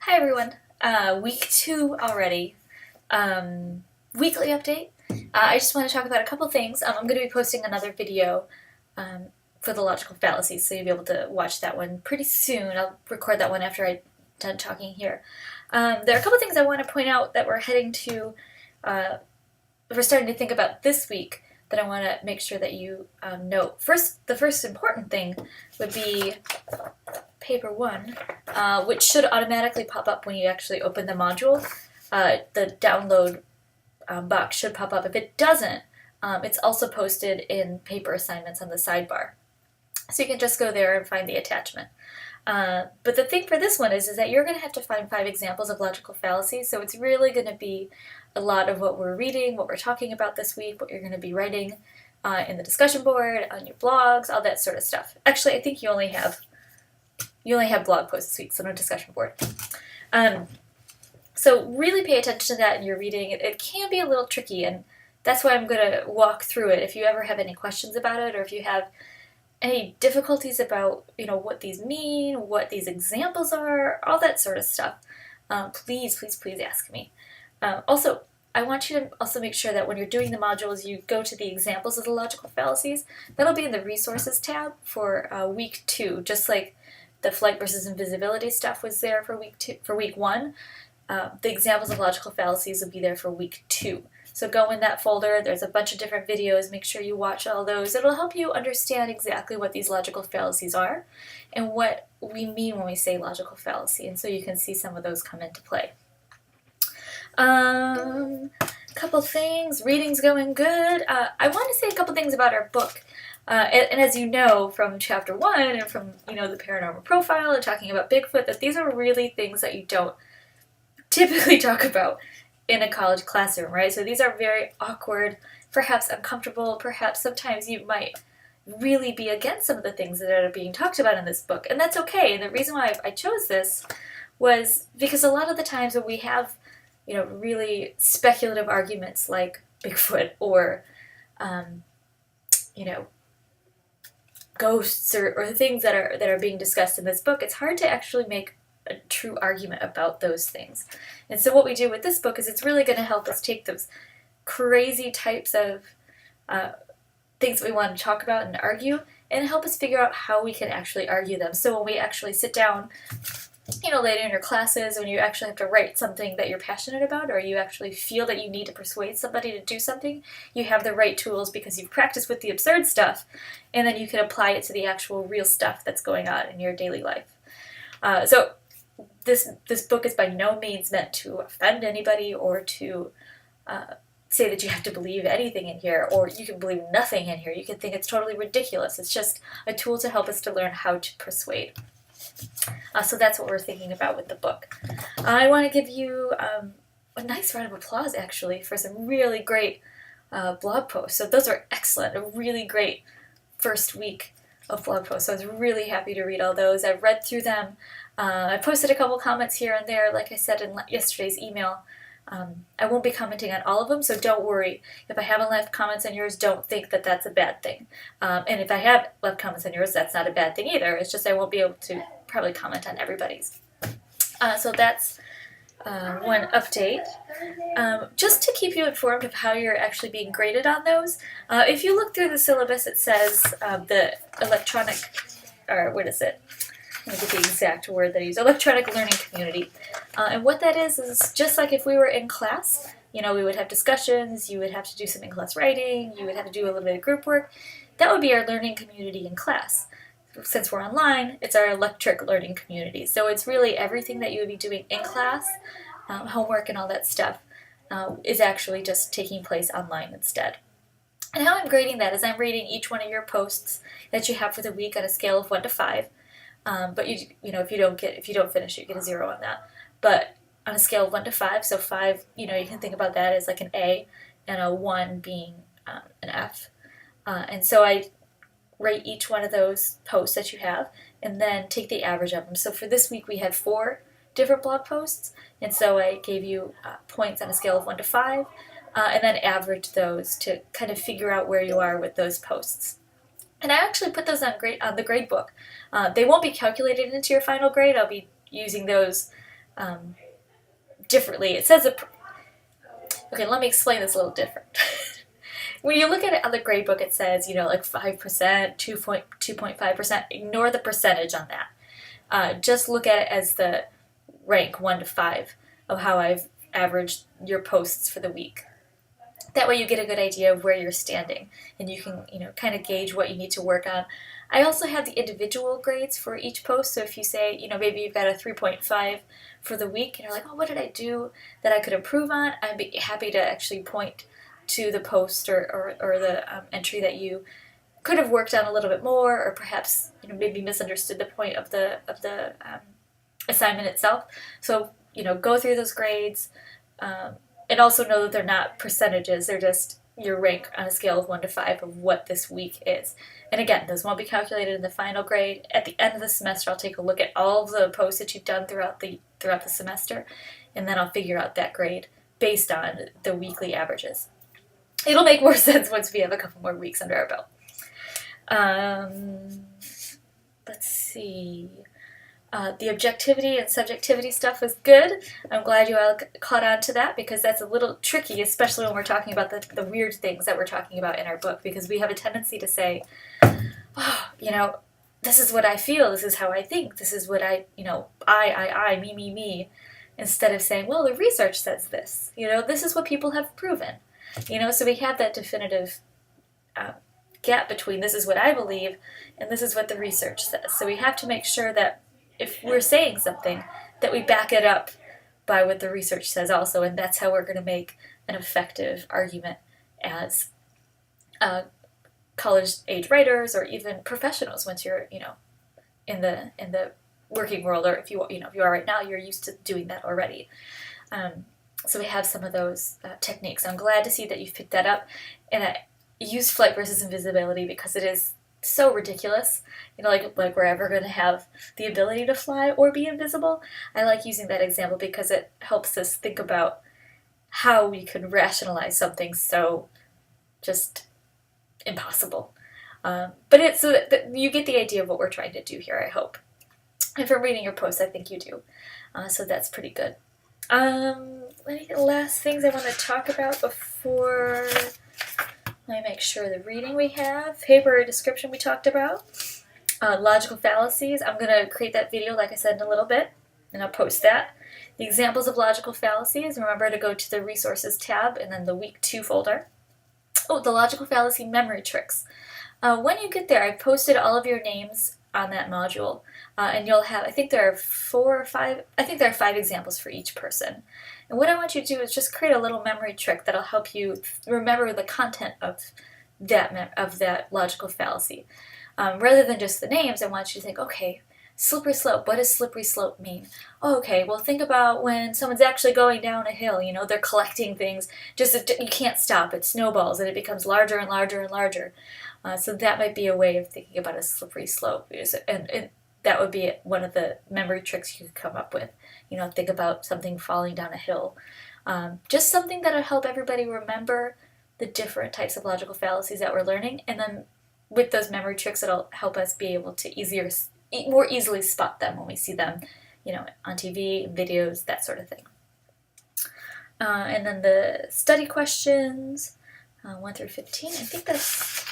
Hi everyone. Week 2 already. Weekly update. I just want to talk about a couple things. I'm going to be posting another video um, for the logical fallacies, so you'll be able to watch that one pretty soon. I'll record that one after I'm done talking here. There are a couple things I want to point out that we're heading to, we're starting to think about this week that I want to make sure that you note. The first important thing would be paper 1, which should automatically pop up when you actually open the module. The download box should pop up. If it doesn't, it's also posted in paper assignments on the sidebar. So you can just go there and find the attachment. But the thing for this one is that you're going to have to find 5 examples of logical fallacies, so it's really going to be a lot of what we're reading, what we're talking about this week, what you're going to be writing in the discussion board, on your blogs, all that sort of stuff. Actually, I think you only have blog posts this week, so no discussion board. So really pay attention to that in your reading. It can be a little tricky, and that's why I'm going to walk through it. If you ever have any questions about it, or if you have any difficulties about what these mean, what these examples are, all that sort of stuff, please ask me. Also, I want you to also make sure that when you're doing the modules, you go to the examples of the logical fallacies. That'll be in the resources tab for week 2, just like the flight versus invisibility stuff was there for week 1. The examples of logical fallacies will be there for week 2. So go in that folder. There's a bunch of different videos. Make sure you watch all those. It'll help you understand exactly what these logical fallacies are and what we mean when we say logical fallacy. And so you can see some of those come into play. Couple things. Reading's going good. I want to say a couple things about our book. And as you know from chapter 1 and from the paranormal profile and talking about Bigfoot, that these are really things that you don't typically talk about in a college classroom, right? So these are very awkward, perhaps uncomfortable, perhaps sometimes you might really be against some of the things that are being talked about in this book, and that's okay. And the reason why I chose this was because a lot of the times when we have really speculative arguments like Bigfoot or ghosts or things that are being discussed in this book, it's hard to actually make a true argument about those things. And so what we do with this book is it's really going to help us take those crazy types of things that we want to talk about and argue and help us figure out how we can actually argue them. So when we actually sit down later in your classes, when you actually have to write something that you're passionate about, or you actually feel that you need to persuade somebody to do something, you have the right tools because you've practiced with the absurd stuff, and then you can apply it to the actual real stuff that's going on in your daily life. So this book is by no means meant to offend anybody or to say that you have to believe anything in here, or you can believe nothing in here. You can think it's totally ridiculous. It's just a tool to help us to learn how to persuade. So that's what we're thinking about with the book. I want to give you a nice round of applause, actually, for some really great blog posts. So those are excellent, a really great first week of blog posts. So I was really happy to read all those. I read through them. I posted a couple comments here and there, like I said in yesterday's email. I won't be commenting on all of them, so don't worry. If I haven't left comments on yours, don't think that that's a bad thing. And if I have left comments on yours, that's not a bad thing either. It's just I won't be able to probably comment on everybody's. So that's one update. Just to keep you informed of how you're actually being graded on those, if you look through the syllabus, it says the electronic, or what is it? Let me get the exact word that I use, electronic learning community. And what that is just like if we were in class, we would have discussions, you would have to do some in-class writing, you would have to do a little bit of group work. That would be our learning community in class. Since we're online, it's our electric learning community. So it's really everything that you would be doing in class, homework and all that stuff, is actually just taking place online instead. And how I'm grading that is I'm rating each one of your posts that you have for the week on a scale of 1 to 5. But if you don't finish it, you get a 0 on that. But on a scale of 1 to 5, so 5, you can think about that as like an A, and a 1 being an F. And so I rate each one of those posts that you have, and then take the average of them. So for this week, we had 4 different blog posts, and so I gave you points on a scale of 1 to 5, and then averaged those to kind of figure out where you are with those posts. And I actually put those on the grade book. They won't be calculated into your final grade. I'll be using those differently. It says, okay, let me explain this a little different. When you look at it on the grade book, it says, like 5%, 2.5%. Ignore the percentage on that. Just look at it as the rank 1 to 5 of how I've averaged your posts for the week. That way you get a good idea of where you're standing, and you can, kind of gauge what you need to work on. I also have the individual grades for each post, so if you say, maybe you've got a 3.5 for the week, and you're like, oh, what did I do that I could improve on? I'd be happy to actually point to the post or the entry that you could have worked on a little bit more, or perhaps, maybe misunderstood the point of the assignment itself. So, go through those grades, and also know that they're not percentages, they're just your rank on a scale of 1 to 5 of what this week is. And again, those won't be calculated in the final grade. At the end of the semester, I'll take a look at all of the posts that you've done throughout the semester, and then I'll figure out that grade based on the weekly averages. It'll make more sense once we have a couple more weeks under our belt. Let's see. The objectivity and subjectivity stuff was good. I'm glad you all caught on to that, because that's a little tricky, especially when we're talking about the weird things that we're talking about in our book, because we have a tendency to say, oh, this is what I feel, this is how I think, this is what I, me, instead of saying, well, the research says this, this is what people have proven, so we have that definitive gap between this is what I believe and this is what the research says. So we have to make sure that if we're saying something, that we back it up by what the research says also, and that's how we're going to make an effective argument as college-age writers, or even professionals once you're, in the working world, or if you are right now, you're used to doing that already. So we have some of those techniques. I'm glad to see that you've picked that up, and I used flight versus invisibility because it is so ridiculous, like we're ever going to have the ability to fly or be invisible. I like using that example because it helps us think about how we could rationalize something so just impossible. But it's so that you get the idea of what we're trying to do here, I hope. And from reading your posts, I think you do. So that's pretty good. Any last things I want to talk about before... Let me make sure the reading we have. Paper description we talked about. Logical fallacies. I'm going to create that video, like I said, in a little bit, and I'll post that. The examples of logical fallacies. Remember to go to the resources tab and then the week 2 folder. Oh, the logical fallacy memory tricks. When you get there, I've posted all of your names on that module, and you'll have, I think there are 4 or 5, I think there are 5 examples for each person. And what I want you to do is just create a little memory trick that'll help you remember the content of that logical fallacy. Rather than just the names, I want you to think, okay, slippery slope, what does slippery slope mean? Oh, okay, well think about when someone's actually going down a hill, they're collecting things, you can't stop, it snowballs and it becomes larger and larger and larger. So that might be a way of thinking about a slippery slope, and that would be one of the memory tricks you could come up with. Think about something falling down a hill. Just something that'll help everybody remember the different types of logical fallacies that we're learning, and then with those memory tricks, it'll help us be able to more easily spot them when we see them, on TV, videos, that sort of thing. And then the study questions, 1 through 15. I think that's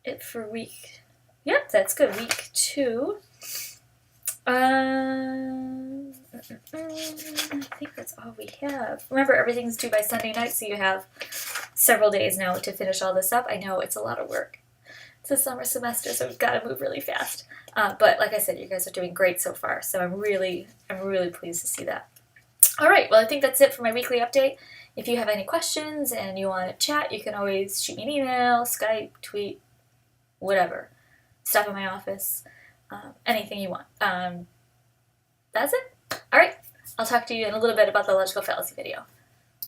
it for week. Yep, that's good. Week 2. I think that's all we have. Remember, everything's due by Sunday night, so you have several days now to finish all this up. I know it's a lot of work. It's a summer semester, so we've got to move really fast. But like I said, you guys are doing great so far, so I'm really pleased to see that. All right, well, I think that's it for my weekly update. If you have any questions and you want to chat, you can always shoot me an email, Skype, tweet, whatever. Stop in my office. Anything you want. That's it. All right. I'll talk to you in a little bit about the logical fallacy video.